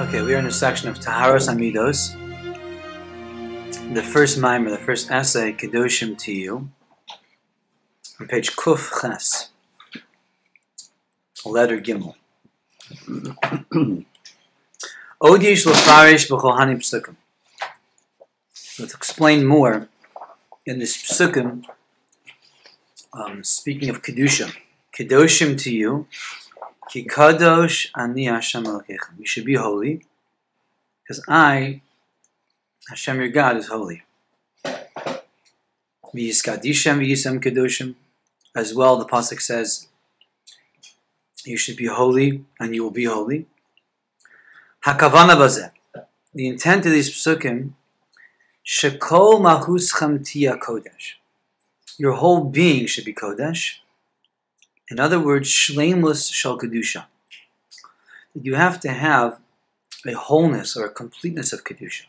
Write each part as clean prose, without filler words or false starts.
Okay, we are in a section of Taharas HaMiddos. The first mimer, the first essay, Kedoshim to you, on page Kuf Ches, letter Gimel. Odish Lefarish B'Chohanim Psukim. Let's explain more in this Psukim, speaking of Kedusha. Kedoshim to you, Ki Kadosh Ani Hashem Elokeichem. You should be holy, because I, Hashem your God, is holy. V'yiskadishem v'yisem kedoshim. As well, the pasuk says, you should be holy, and you will be holy. Hakavana bazeh. The intent of these psukim, shekol mahuschem tiya kodesh. Your whole being should be kodesh. In other words, shleimus shal kedusha. You have to have a wholeness or a completeness of kedusha.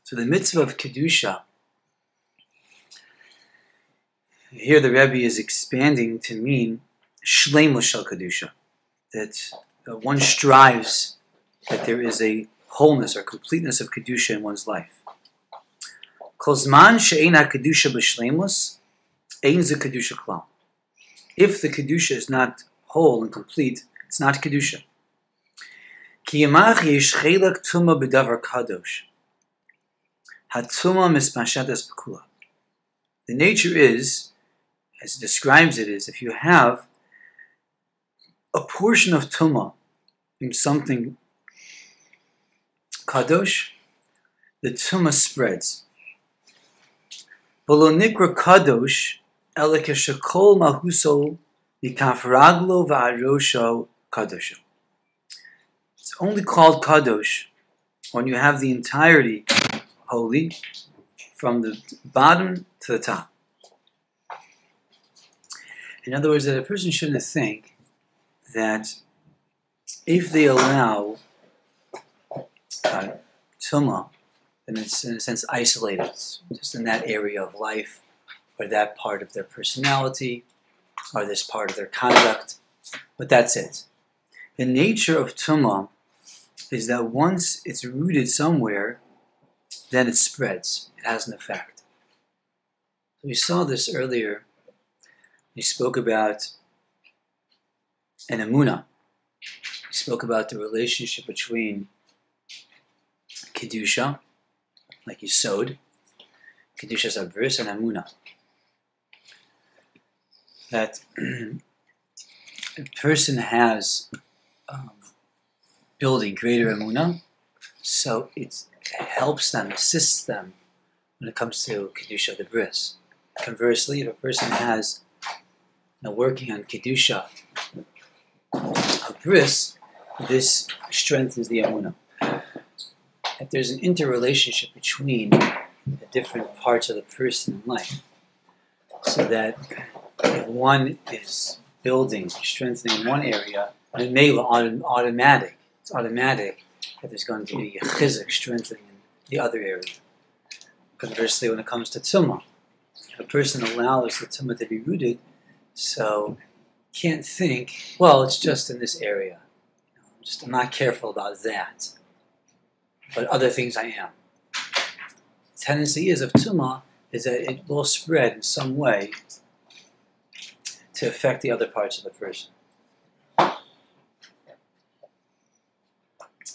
So the mitzvah of kedusha, here the Rabbi is expanding to mean shleimus shal kedusha, that one strives that there is a wholeness or completeness of kedusha in one's life. Kol zman she'ein ha-kedusha b'shleimus, ein ze kedusha klal. If the kedusha is not whole and complete, it's not kedusha. Ki yamach yesh chelak tuma b'davar kadosh. Hatuma mispashetes b'kula. The nature is, as it describes it, is if you have a portion of tuma in something kadosh, the tuma spreads. V'lo nikra kadosh ela keshekol mahuso mikafraglo v'arosho kadosho. It's only called kadosh when you have the entirety holy from the bottom to the top. In other words, that a person shouldn't think that if they allow tuma, then it's in a sense isolated, just in that area of life, or that part of their personality, or this part of their conduct, but that's it. The nature of tuma is that once it's rooted somewhere, then it spreads. It has an effect. We saw this earlier. We spoke about an emunah. We spoke about the relationship between kedusha, like Yisod, kedusha's abris, and emunah. That a person has building greater emunah, so it helps them, assists them when it comes to kedusha the bris. Conversely, if a person has working on kedusha a bris, this strengthens the emunah. That there's an interrelationship between the different parts of the person in life, so that if one is building, strengthening one area, it may be automatic. It's automatic that there's going to be a chizuk strengthening in the other area. Conversely, when it comes to tumah, if a person allows the tumah to be rooted, so can't think, well, it's just in this area. I'm not careful about that. But other things I am. The tendency is of tumah is that it will spread in some way to affect the other parts of the person.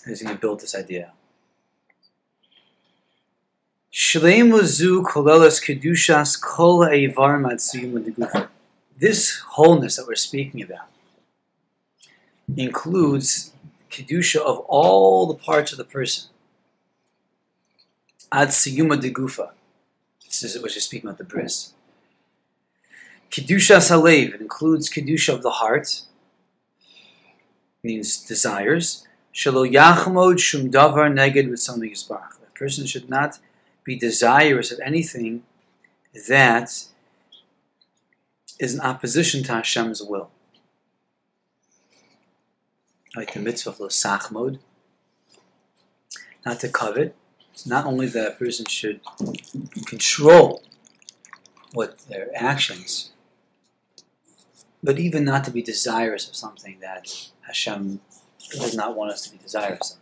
He's going to build this idea. This wholeness that we're speaking about includes kedusha of all the parts of the person. Ad siyuma de gufa. This is what you're speaking about the bris. Kedusha salev. It includes kedusha of the heart. Means desires. Shelo yachmod shum davar neged ritzon yisbarach. A person should not be desirous of anything that is in opposition to Hashem's will. Like the mitzvah of lo sachmod, not to covet. It's not only that a person should control what their actions, but even not to be desirous of something that Hashem does not want us to be desirous of.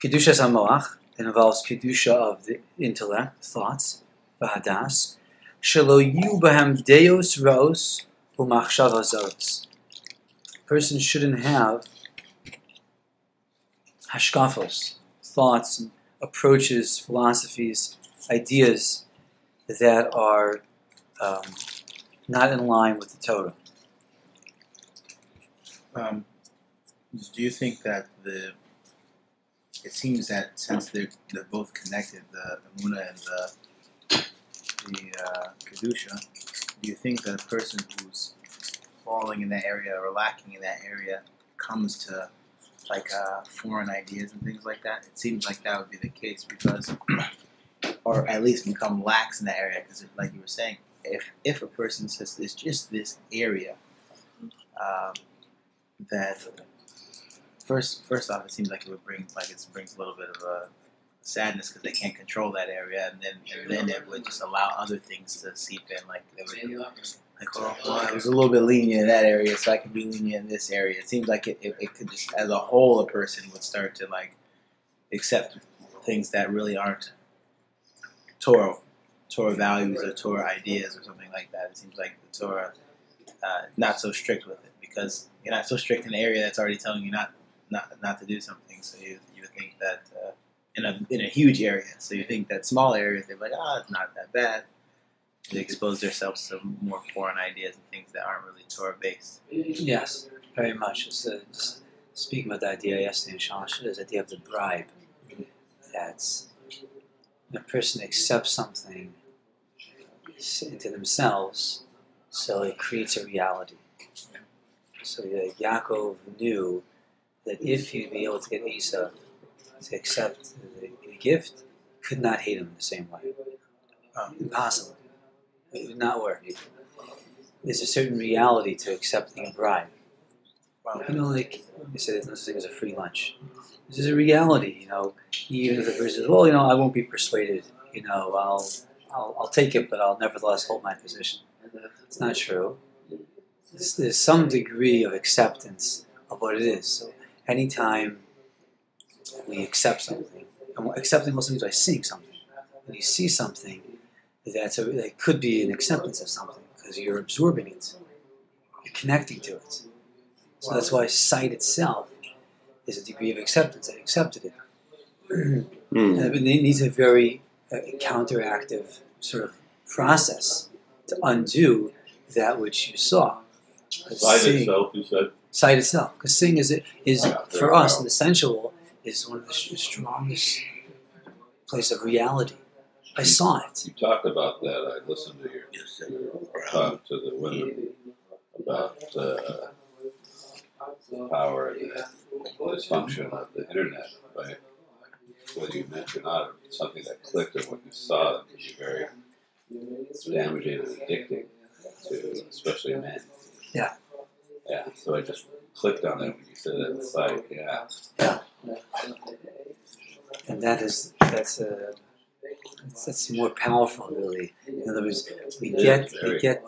Kedusha Samoach, it involves Kedusha of the intellect, thoughts, Vahadas, Shelo yu bahem deos raos umachshava zos. A person shouldn't have hashkafos, thoughts, approaches, philosophies, ideas that are not in line with the Torah. Do you think that it seems that since they're both connected, the Muna and the Kedusha, do you think that a person who's falling in that area or lacking in that area comes to like foreign ideas and things like that? It seems like that would be the case because, or at least become lax in that area because, like you were saying, if a person says there's just this area that first off, it seems like it would brings a little bit of a sadness because they can't control that area, and then it would just allow other things to seep in, like they would well, I was a little bit lenient in that area, so I can be lenient in this area. It seems like it could just, as a whole, a person would start to like accept things that really aren't Torah values or Torah ideas or something like that. It seems like the Torah not so strict with it because you're not so strict in an area that's already telling you not to do something. So you would think that in a huge area, so you think that small areas they're like, it's not that bad. They expose themselves to more foreign ideas and things that aren't really Torah based. Yes, very much. Just speaking about the idea yesterday in Shalosh, is the idea of the bribe. That's when a person accepts something into themselves, so it creates a reality. So Yaakov knew that if he'd be able to get Esau to accept the gift, he could not hate him in the same way. Impossible. It would not work. There's a certain reality to accepting a bribe. Like they say, there's no such thing as a free lunch. This is a reality, Even if the person says, "Well, I won't be persuaded. I'll take it, but I'll nevertheless hold my position." It's not true. There's some degree of acceptance of what it is. So anytime we accept something, and accepting also means by seeing something. When you see something, that could be an acceptance of something because you're absorbing it, you're connecting to it. So that's why sight itself is a degree of acceptance. I accepted it. And it needs a very counteractive sort of process to undo that which you saw. Sight itself, you said? Sight itself. Because seeing is for us, in the sensual, is one of the strongest place of reality. I saw it. You talked about that. I listened to your talk to the women about the power and the dysfunction of the internet, right? Whether you mentioned or not, something that clicked on what you saw that could be very damaging and addicting to especially men. Yeah. Yeah, so I just clicked on that when you said that site, yeah. Yeah. And that's more powerful, really. In other words, we get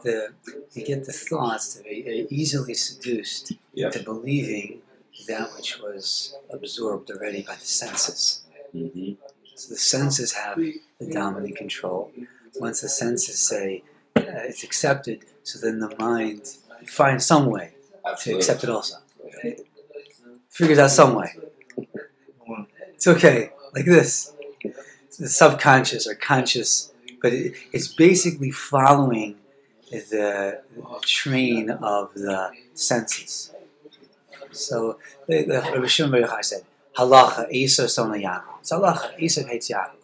the thoughts to be easily seduced into believing that which was absorbed already by the senses. Mm-hmm. So the senses have the dominant control. Once the senses say it's accepted, so then the mind finds some way to accept it also. Figures out some way. It's okay, like this. The subconscious or conscious, but it's basically following the train of the senses. So the Rabbi Shmuel said, "Halacha Esav Sona Yaakov." It's halacha. Esav hates Yaakov,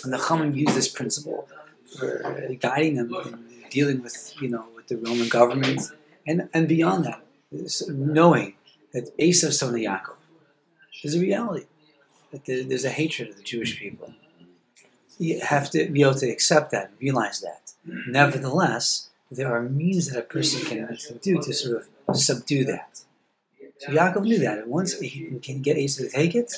and the Chachamim use this principle for guiding them in dealing with with the Roman government and beyond that, knowing that Esav Sona Yaakov is a reality. That there's a hatred of the Jewish people. You have to be able to accept that, realize that. Nevertheless, there are means that a person can do to sort of subdue that. So Yaakov knew that, and once he can get Esau to take it,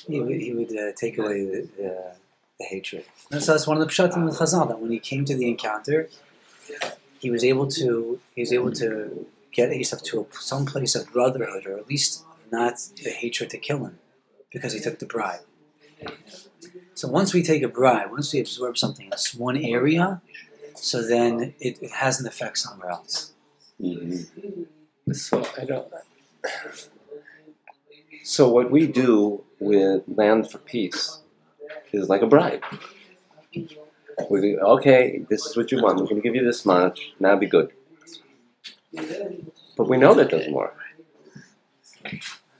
he would take away the hatred. And so that's one of the pshatim with Chazal, that when he came to the encounter, he was able to get Esau to some place of brotherhood, or at least not the hatred to kill him. because he took the bribe. So once we take a bribe, once we absorb something in one area, so then it has an effect somewhere else. Mm-hmm. So what we do with Land for Peace is like a bribe. We go, okay, this is what you want. We're going to give you this much. Now be good. But we know that doesn't work.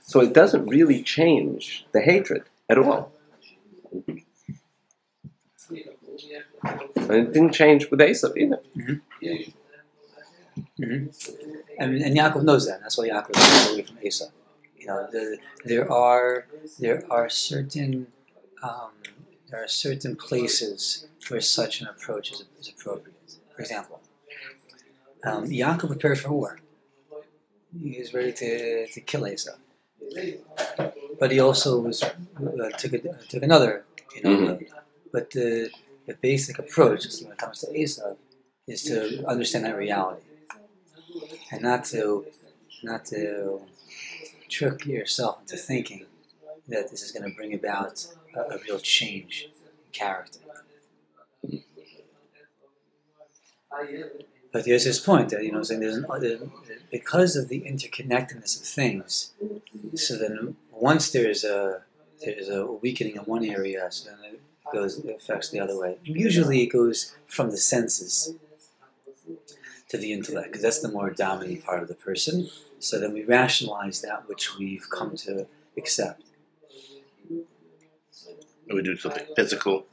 So it doesn't really change the hatred at all. And it didn't change with Esav either. Mm-hmm. Mm-hmm. And Yaakov knows that. That's why Yaakov goes away from Esav. You know, there are certain places where such an approach is appropriate. For example, Yaakov prepared for war. He was ready to kill Esav, but he also took another. You know, but the basic approach when it comes to Esav is to understand that reality, and not to trick yourself into thinking that this is going to bring about a real change in character. But there's this point that saying because of the interconnectedness of things. So then once there's a weakening in one area, so then it affects the other way. Usually it goes from the senses to the intellect, because that's the more dominant part of the person. So then we rationalize that which we've come to accept. We do something physical,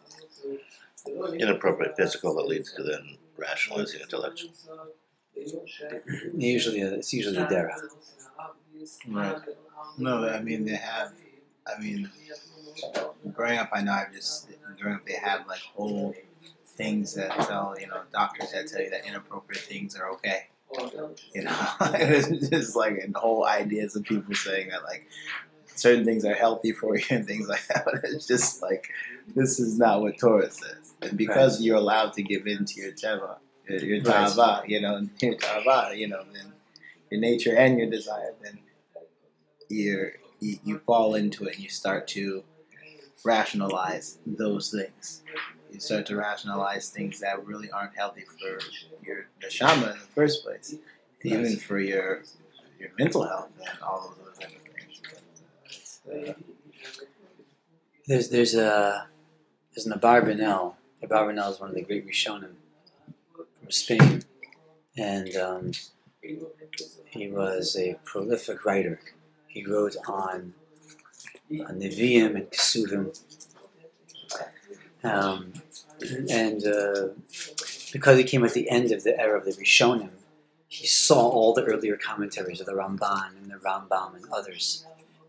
inappropriate physical, that leads to then rationalizing intellectual. It's usually the derech. Right. No, growing up, they have like whole things that tell, doctors that tell you that inappropriate things are okay. It's just like and whole ideas of people saying that like certain things are healthy for you and things like that. But it's just like this is not what Torah says. And because you're allowed to give in to your teva, your tava, then your nature and your desire, then you fall into it and you start to rationalize those things. You start to rationalize things that really aren't healthy for your neshama in the first place, even for your mental health and all those other type of things. There's an Abarbanel. Abarbanel is one of the great Rishonim from Spain, and he was a prolific writer. He wrote on Nevi'im and Kesuvim. And because he came at the end of the era of the Rishonim, he saw all the earlier commentaries of the Ramban and the Rambam and others.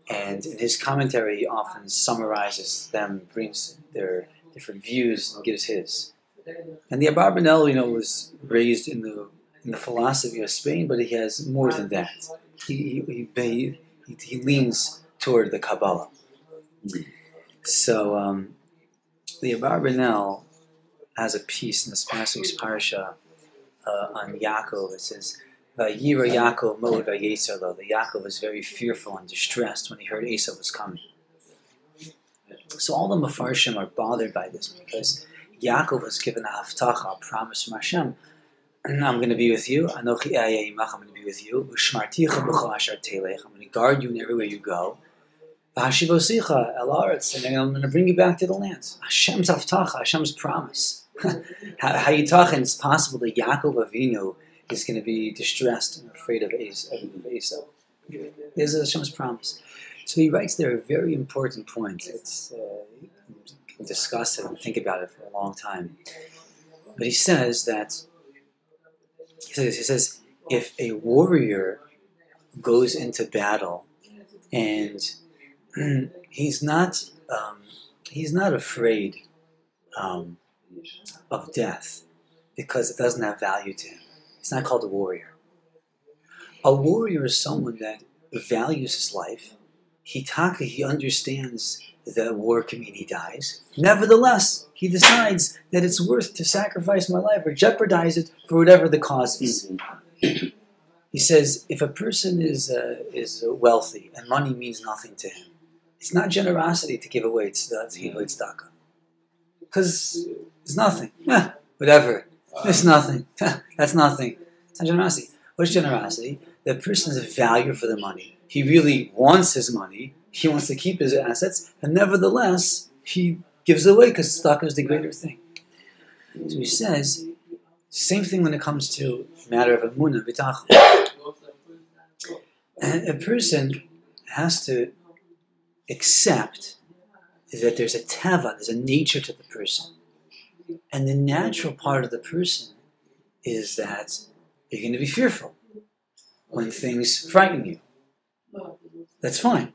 And in his commentary, he often summarizes them, brings their different views, and gives his. And the Abarbanel, was raised in the philosophy of Spain, but he has more than that. He leans toward the Kabbalah. So the Abarbanel has a piece in this past week's parsha on Yaakov. It says, "Vayira Yaakov moed vayetzer lo." The Yaakov was very fearful and distressed when he heard Esav was coming. So all the Mefarshim are bothered by this because Yaakov was given a haftacha, a promise from Hashem. I'm going to be with you. Anochi ehyeh imach. I'm going to be with you. Ushmarticha b'chol asher telech. I'm going to guard you in everywhere you go. V'hashivosicha el haaretz. And I'm going to bring you back to the land. Hashem's haftacha, Hashem's promise. Hayitachin, it's possible that Yaakov Avinu is going to be distressed and afraid of Esav. This is Hashem's promise. So he writes there a very important point. You can discuss it and think about it for a long time. But he says that, he says, if a warrior goes into battle and he's not afraid of death because it doesn't have value to him, he's not called a warrior. A warrior is someone that values his life. He understands that war can mean he dies. Nevertheless, he decides that it's worth to sacrifice my life or jeopardize it for whatever the cause is. He says, if a person is wealthy and money means nothing to him, It's not generosity to give away tzedakah. Because it's nothing. Whatever. It's nothing. That's nothing. It's not generosity. What's generosity? The person has a value for the money. He really wants his money. He wants to keep his assets. And nevertheless, he gives it away because tzedakah is the greater thing. So he says, same thing when it comes to the matter of emunah, bitachon. And a person has to accept that there's a teva, there's a nature to the person. And the natural part of the person is that you're going to be fearful when things frighten you. That's fine.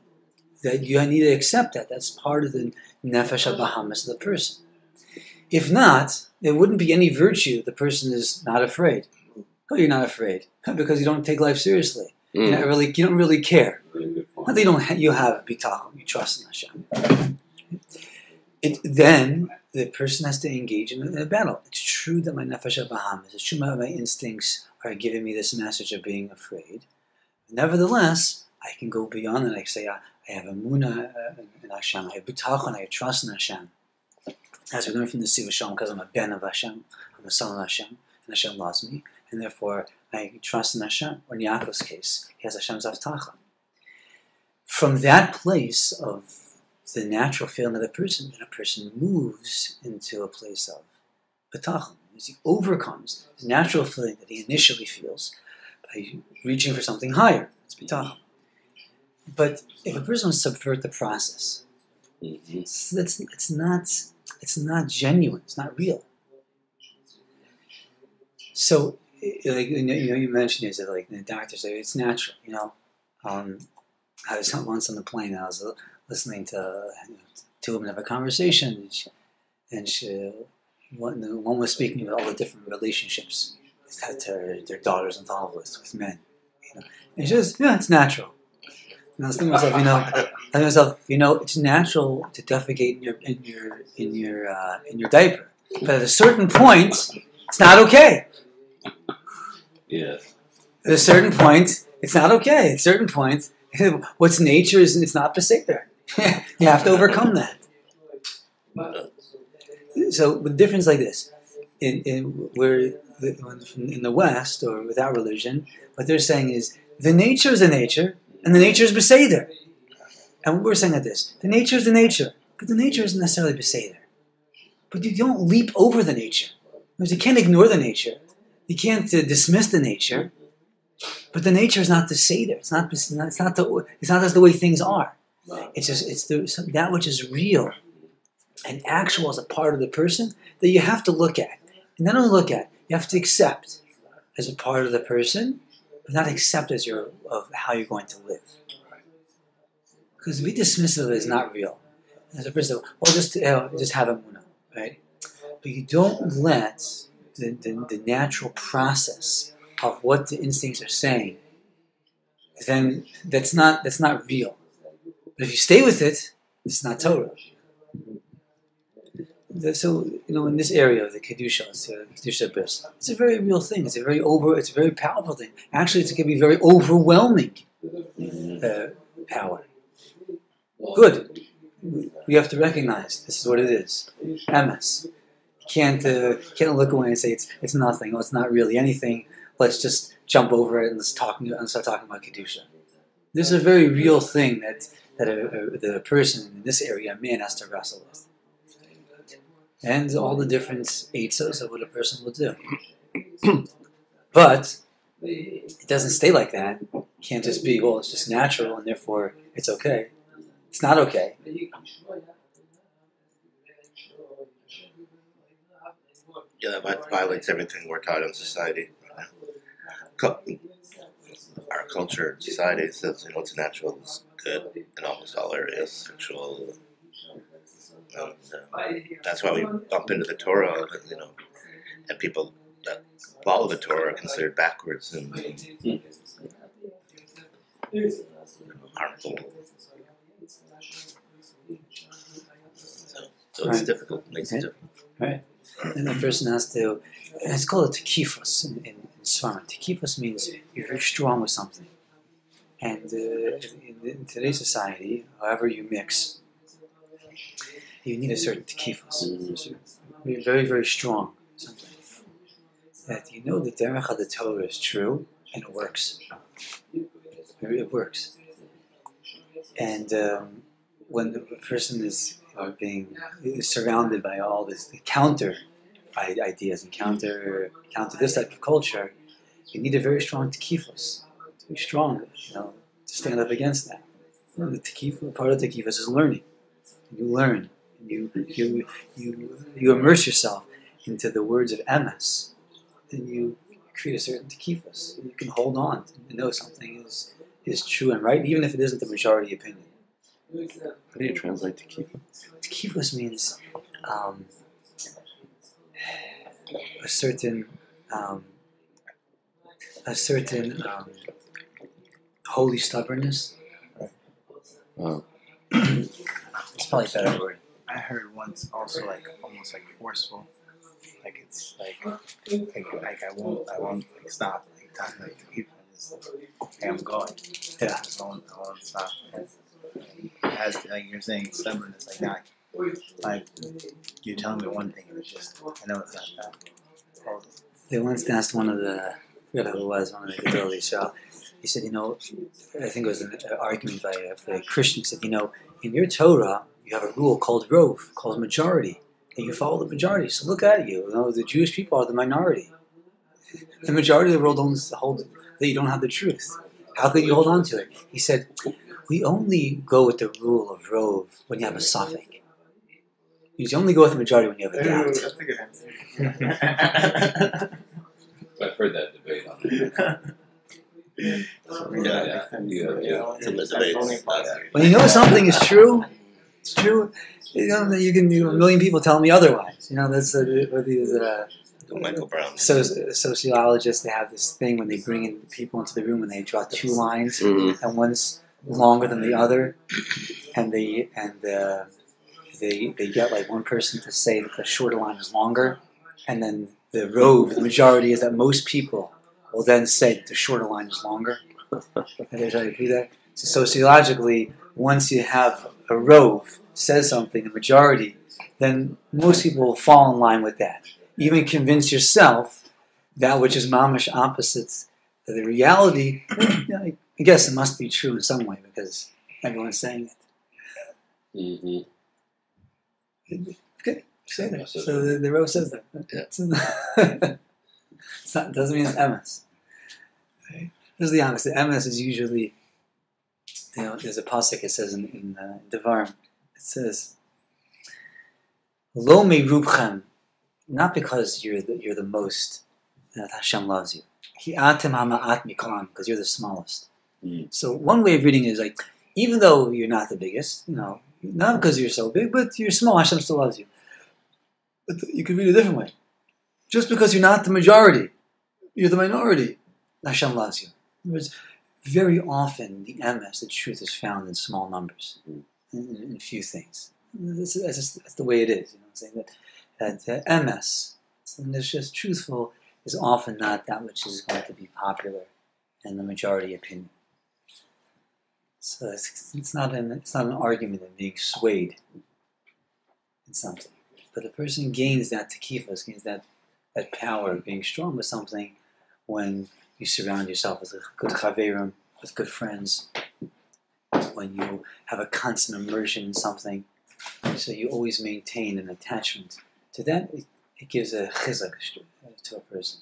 That you need to accept that. That's part of the nefesh habahamis of the person. If not, there wouldn't be any virtue. The person is not afraid. Oh, you're not afraid because you don't take life seriously. You don't really care. Not that you have bitachon, you trust in Hashem. Then the person has to engage in a battle. It's true that my nefesh habahamis, it's true that my instincts are giving me this message of being afraid. Nevertheless, I can go beyond it. I say, I have emunah in Hashem, I have bitachon, I have trust in Hashem. As we learn from the Nesivos Shalom, because I'm a ben of Hashem, I'm a son of Hashem, and Hashem loves me, and therefore I trust in Hashem. Or in Yaakov's case, he has Hashem's avtacha. From that place of the natural feeling of the person, then a person moves into a place of bitachon. As he overcomes his natural feeling that he initially feels by reaching for something higher, it's bitachon. But if a person wants to subvert the process, it's not genuine. It's not real. So, like you mentioned, is that like the doctor said it's natural. I was once on the plane. I was listening to two women have a conversation, and one was speaking about all the different relationships that their daughter's involved with men. And she says, "Yeah, it's natural." And I was thinking to myself, it's natural to defecate in your diaper, but at a certain point, it's not okay. Yes. At a certain point, it's not okay. At a certain point, what's nature is it's not beseder. You have to overcome that. So the difference like this, in the West or without religion, what they're saying is the nature is the nature. And the nature is beseder. And we're saying like this. The nature is the nature. But the nature isn't necessarily beseder. But you don't leap over the nature. Because you can't ignore the nature. You can't dismiss the nature. But the nature is not the seder. It's not just the way things are. It's that which is real and actual as a part of the person that you have to look at. And not only look at, you have to accept as a part of the person, but not accept as of how you're going to live. Because to be dismissive of it is not real. As a person, just have emunah, right? But you don't let the natural process of what the instincts are saying, then that's not real. But if you stay with it, it's not Torah. So, in this area of the Kedusha bris, it's a very real thing. It's a very powerful thing. Actually, it can be very overwhelming power. Good. We have to recognize this is what it is. MS. You can't look away and say it's nothing. It's not really anything. Let's just jump over it and start talking about Kedusha. This is a very real thing that the person in this area, a man, has to wrestle with. And all the different eitzos of what a person will do. But it doesn't stay like that. It can't just be, it's just natural and therefore it's okay. It's not okay. Yeah, that violates everything we're taught in society. Our culture, society says, what's natural is good in almost all areas, sexual. And that's why we bump into the Torah, and people that follow the Torah are considered backwards and harmful. So it's difficult. It makes it difficult. Right. And the person has to, and it's called a tekifos in Svarim. Tekifos means you're very strong with something. And in today's society, however you mix, you need a certain kehillas. Very, very strong. Something that you know the derech of the Torah is true and it works. It works. And when the person is surrounded by all this counter ideas and counter this type of culture, you need a very strong kehillas. Very strong, to stand up against that. The tekifah, part of the tekifah is learning. You learn. You immerse yourself into the words of emes, and you create a certain tekifas. You can hold on and know something is true and right, even if it isn't the majority opinion. How do you translate tekifah? Tekifas means a certain holy stubbornness. Oh. It's probably a better word. I heard once also like almost like forceful, like it's like I won't like stop like talking like to people. Just, hey, I'm going. Yeah. I won't stop. As like you're saying, stubbornness like that. Like you're telling me one thing, and it's just I know it's not that. They once asked one of the, I forget who it was, one of the Kehillas. So he said, I think it was an argument by a Christian. He said, in your Torah, you have a rule called rov, called majority, and you follow the majority. So look at you. The Jewish people are the minority. The majority of the world owns that you don't have the truth. How could you hold on to it? He said, we only go with the rule of rov when you have a suffix. You only go with the majority when you have a doubt. That's a good answer. I've heard that debate on it. When you know something is true, it's true. You can a million people tell me otherwise. That's what these Michael Brown. Sociologists. They have this thing when they bring in people into the room and they draw two lines, Mm-hmm. and one's longer than the other, and they get like one person to say that the shorter line is longer, and then the majority is that most people will then say that the shorter line is longer. And they try to do that. So sociologically, once you have a rov says something, the majority, then most people will fall in line with that. Even convince yourself that which is mamash opposites to the reality. I guess it must be true in some way because everyone's saying it. Mm-hmm. Okay, say that. So the rov says that. Yeah. It doesn't mean it's emes. Right? This is the opposite. Emes is usually, there's a pasuk it says in Devarim. It says, "Lo meirubchem," not because you're the most that Hashem loves you. Ki atem hama'at mikolam, because you're the smallest. So one way of reading it is like, even though you're not the biggest, not because you're so big, but you're small, Hashem still loves you. But you could read it a different way. Just because you're not the majority, you're the minority, Hashem loves you. In other words, very often the emes, the truth, is found in small numbers, in few things. That's the way it is. I'm saying that emes, something that's just truthful, is often not that which is going to be popular in the majority opinion. So it's not an argument of being swayed in something, but a person gains that tekifas, gains that power of being strong with something when you surround yourself with good chaverim, with good friends, when you have a constant immersion in something, so you always maintain an attachment to that. It gives a chizak to a person,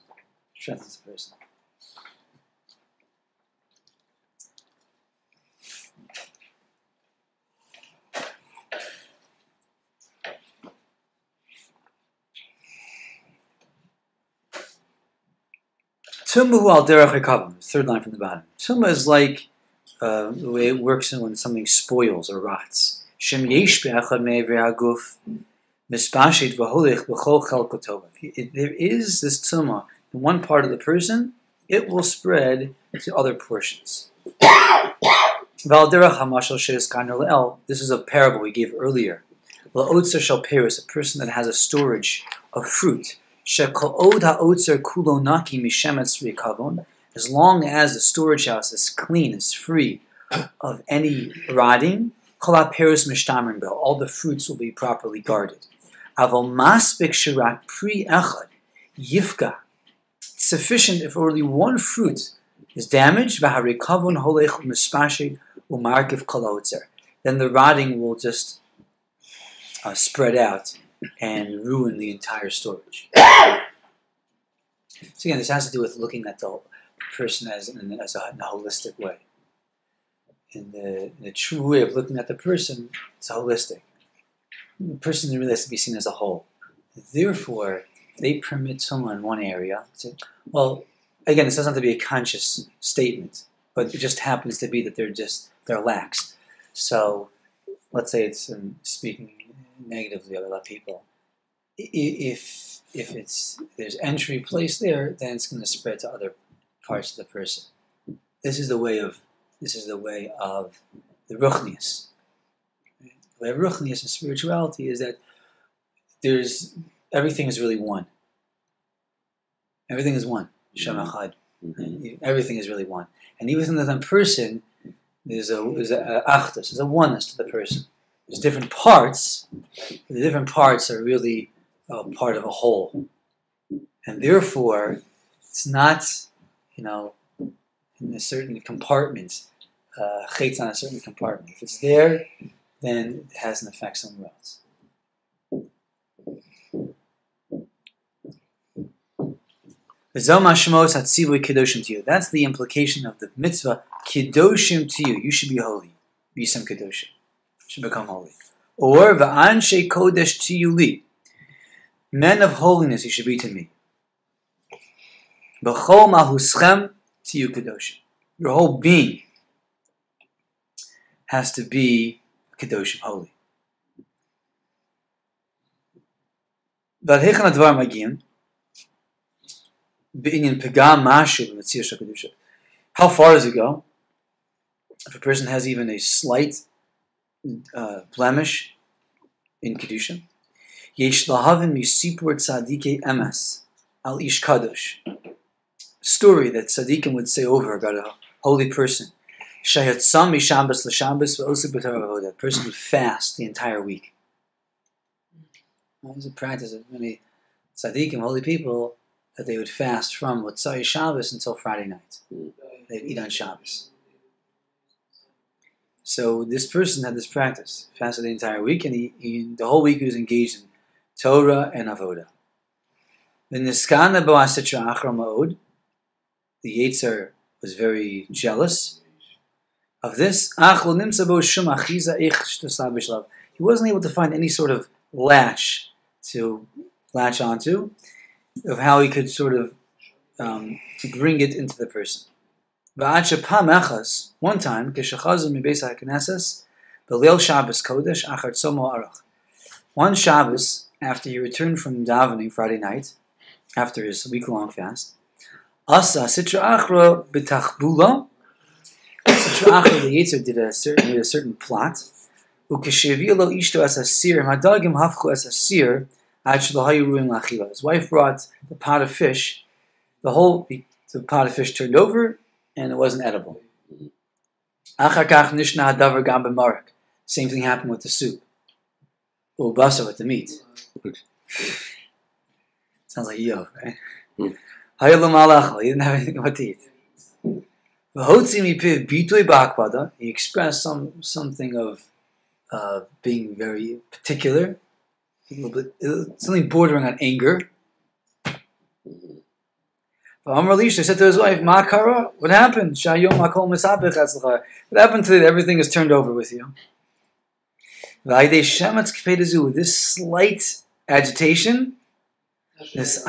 strengthens a person. Tumma al derech hakavim, third line from the bottom. Tumma is like the way it works when something spoils or rots. Shem yesh be'echad me'evei haguf mispashit v'holich b'chol chelko tova. If there is this tumma in one part of the person, it will spread to other portions. Val derech hamashal she'izkarnu le'el. This is a parable we gave earlier. La'otzer shel peros, a person that has a storage of fruit. As as long as the storage house is clean, is free of any rotting, all the fruits will be properly guarded. Sufficient if only one fruit is damaged, then the rotting will just spread out and ruin the entire storage. So again, this has to do with looking at the person in a holistic way. In the true way of looking at the person, it's holistic. The person really has to be seen as a whole. Therefore, they permit someone in one area. Well, again, this doesn't have to be a conscious statement, but it just happens to be that they're lax. So, let's say it's speaking negatively of a lot of people. If there's entry placed there, then it's going to spread to other parts of the person. This is the way of the ruchnius. The way of ruchnius and spirituality is that everything is really one. Everything is one. Shem Echad. Everything is really one. And even within the person, there's a achdus, there's a oneness to the person. There's different parts. The different parts are really part of a whole. And therefore, it's not, in a certain compartment, chetz on a certain compartment. If it's there, then it has an effect somewhere else. That's the implication of the mitzvah, kiddoshim to you. You should be holy. Be some kiddoshim. You should become holy. Or v'anshe kodesh to you li. Men of holiness you should be to me. B'chol mahuschem to you kiddoshim. Your whole being has to be kiddoshim, holy. But hechan advar magim. How far does it go? If a person has even a slight blemish in Kedusha, story that tzaddikim would say over about a holy person. That person would fast the entire week. There's a practice of many tzaddikim, holy people, that they would fast from Motzai Shabbos until Friday night. They'd eat on Shabbos. So this person had this practice, fasted the entire week, and the whole week he was engaged in Torah and Avodah. The Niskana bo asitra achra ma'od, the Yetzer was very jealous of this. He wasn't able to find any sort of latch to latch onto, of how he could sort of bring it into the person. One time, one Shabbos, after he returned from davening Friday night, after his week-long fast, Asa Sitra Achra b'tachbula. Sitra Achra, the Yetzer did a certain plot. Ukeshevilo ishto as asir, madagim hafchu as asir. His wife brought the pot of fish. The pot of fish turned over, and it wasn't edible. Same thing happened with the soup. Ubasa with the meat. Sounds like Yov, right? He didn't have anything what to eat. He expressed something of being very particular. A little bit, something bordering on anger. They said to his wife, "Makara, what happened? What happened today? Everything is turned over with you." With this slight agitation, he was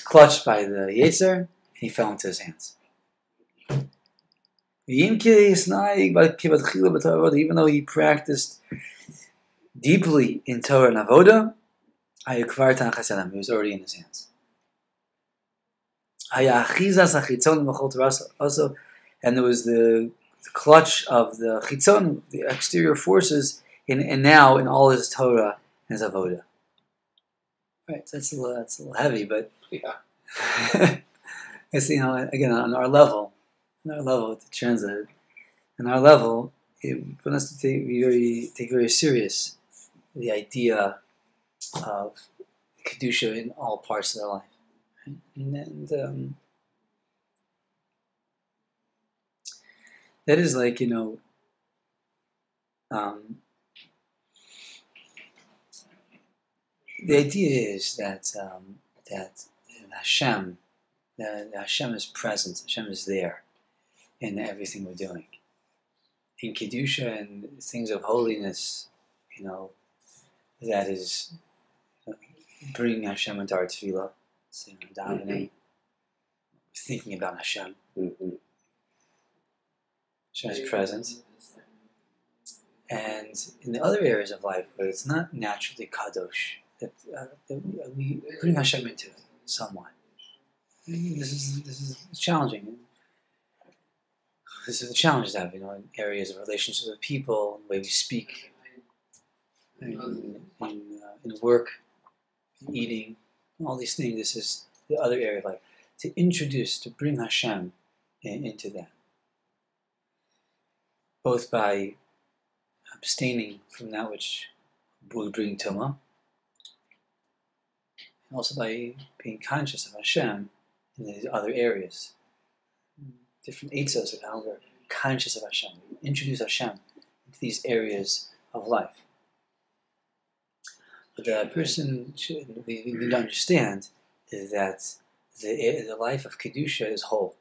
clutched by the Yetzer, and he fell into his hands. Even though he practiced deeply in Torah and Avodah, he was already in his hands. Also, and there was the clutch of the chitzon, the exterior forces, and now in all his Torah and his Avodah. Right, so that's a little heavy, but It's, again, on our level, to translate, on our level, it wants us to take very serious the idea of kedusha in all parts of their life, right? And that is like the idea is that Hashem, that Hashem is present, Hashem is there in everything we're doing. In kedusha and things of holiness, that is bringing Hashem into our tefillah, davening, thinking about Hashem. Mm-hmm. Hashem is present. And in the other areas of life where it's not naturally kadosh, that we bring Hashem into it somewhat. This is challenging. This is the challenges I have, in areas of relationships with people, the way we speak, in work, in eating, all these things. This is the other area of life. To bring Hashem into that. Both by abstaining from that which would bring tumah, and also by being conscious of Hashem in these other areas. Different eitzos of how we're conscious of Hashem. We introduce Hashem into these areas of life. But the person we need to understand is that the life of Kedusha is whole.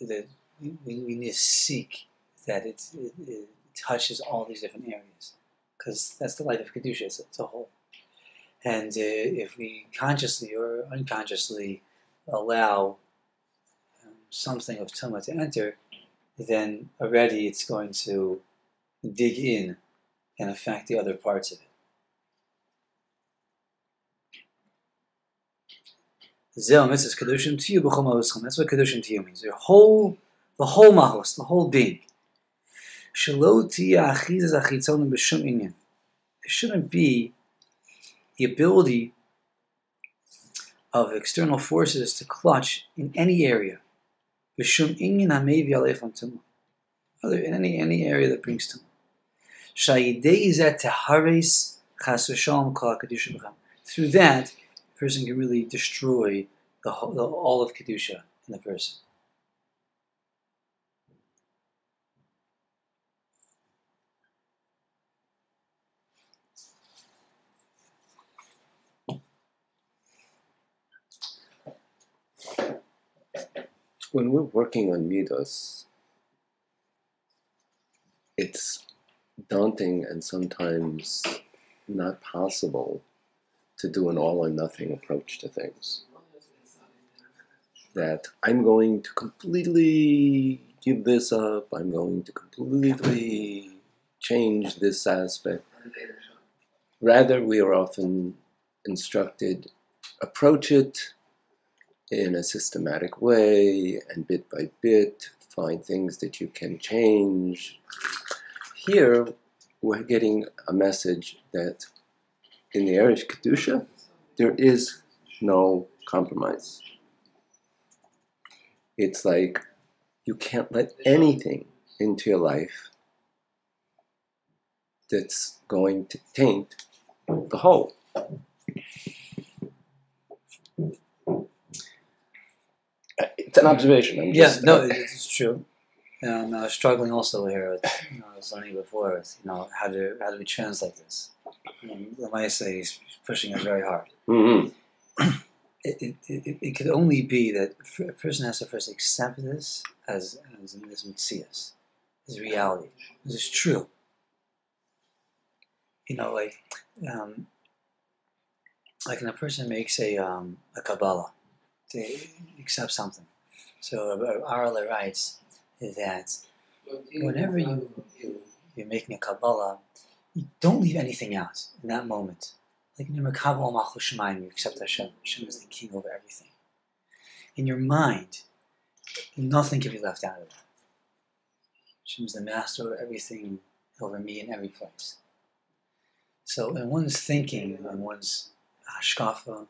That we need to seek that it touches all these different areas. Because that's the life of Kedusha, it's a whole. And if we consciously or unconsciously allow something of tumah to enter, then already it's going to dig in and affect the other parts of it. That's what kedushim tiyu means. The whole mahos, the whole being. It shouldn't be the ability of external forces to clutch in any area. In any area that brings tumah. Through that, a person can really destroy all of kedusha in the person. When we're working on middos, it's daunting and sometimes not possible to do an all or nothing approach to things. That I'm going to completely give this up, I'm going to completely change this aspect. Rather, we are often instructed, approach it in a systematic way, and bit by bit, find things that you can change. Here, we're getting a message that in the area of Kedusha, there is no compromise. It's like you can't let anything into your life that's going to taint the whole. It's an observation. It's true. I was struggling also here with, I was learning before with, how do we translate this? Rabbi say he's pushing us very hard. Mm-hmm. It could only be that a person has to first accept this as mitzias, as reality. This is true. Like when a person makes a Kabbalah to accept something. So Arla writes that whenever you're making a Kabbalah, you don't leave anything out in that moment. Like in your Makabal Malchus Shemayim, you accept Hashem. Hashem is the king over everything. In your mind, nothing can be left out of that. Hashem is the master over everything, over me in every place. So in one's thinking, in one's hashkafa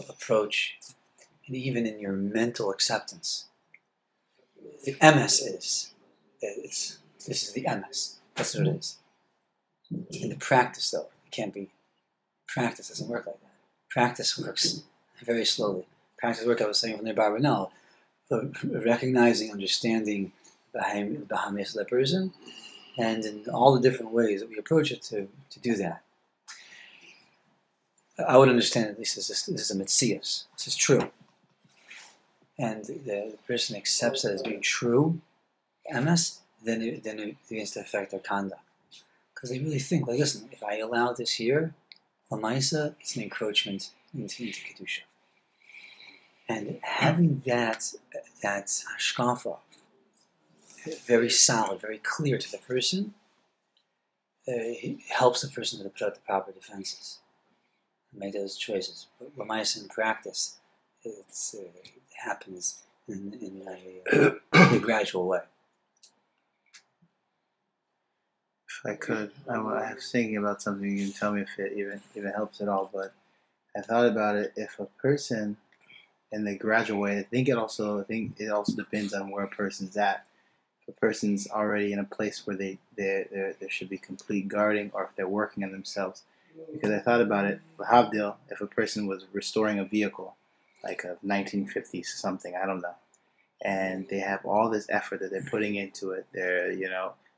approach, and even in your mental acceptance. The MS is, this is the MS. That's what it is. In the practice, though, it can't be. Practice doesn't work like that. Practice works very slowly. Practice work, I was saying from the Rabbi, no, recognizing, understanding the HaMiddos of that person, and in all the different ways that we approach it to do that. I would understand at least this is a Metzius. This is true. And the person accepts it as being true, MS, then it begins to affect their conduct. Because they really think, like, listen, if I allow this here, Lamaisa, it's an encroachment into Kedusha. And having that hashkafa very solid, very clear to the person, it helps the person to put out the proper defenses and make those choices. But Lamaisa in practice, it happens in a gradual way. If I could, I was thinking about something. You can tell me if it even helps at all. But I thought about it. If a person, in the gradual way, I think it also depends on where a person's at. If a person's already in a place where there should be complete guarding, or if they're working on themselves. Because I thought about it, Havdil, if a person was restoring a vehicle, like a 1950s something, I don't know, and they have all this effort that they're putting into it,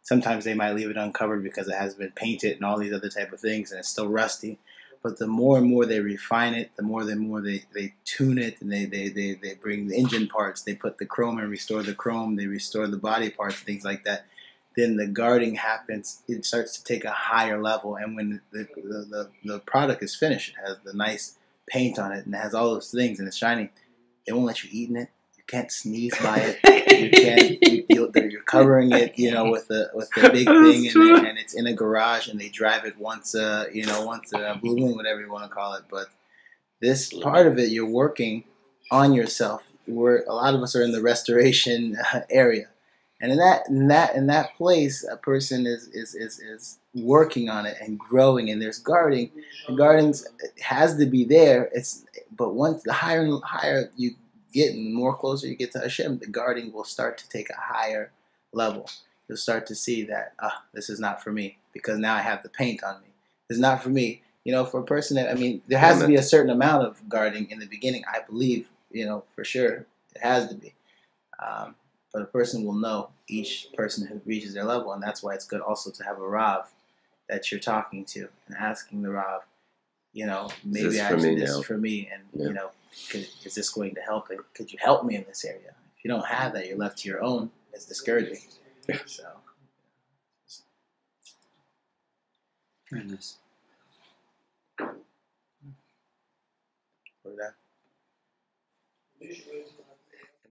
sometimes they might leave it uncovered because it hasn't been painted and all these other type of things, and it's still rusty. But the more and more they refine it, the more they tune it, and they bring the engine parts, they put the chrome and restore the chrome, they restore the body parts, things like that. Then the guarding happens, it starts to take a higher level, and when the product is finished, it has the nice paint on it, and it has all those things, and it's shiny, they won't let you eat in it. You can't sneeze by it. You're covering it, with the big thing, and it's in a garage, and they drive it once a blue moon, whatever you want to call it. But this part of it, you're working on yourself. A lot of us are in the restoration area, and in that place, a person is working on it and growing, and there's guarding. The guarding has to be there. But once the higher and higher you get, and the more closer you get to Hashem, the guarding will start to take a higher level. You'll start to see that this is not for me, because now I have the paint on me. It's not for me. For a person there has to be a certain amount of guarding in the beginning, I believe, for sure. It has to be. But a person will know each person who reaches their level, and that's why it's good also to have a Rav that you're talking to and asking the Rav, maybe this is for me, and is this going to help it? Could you help me in this area? If you don't have that, you're left to your own. It's discouraging. So, very nice. What was that?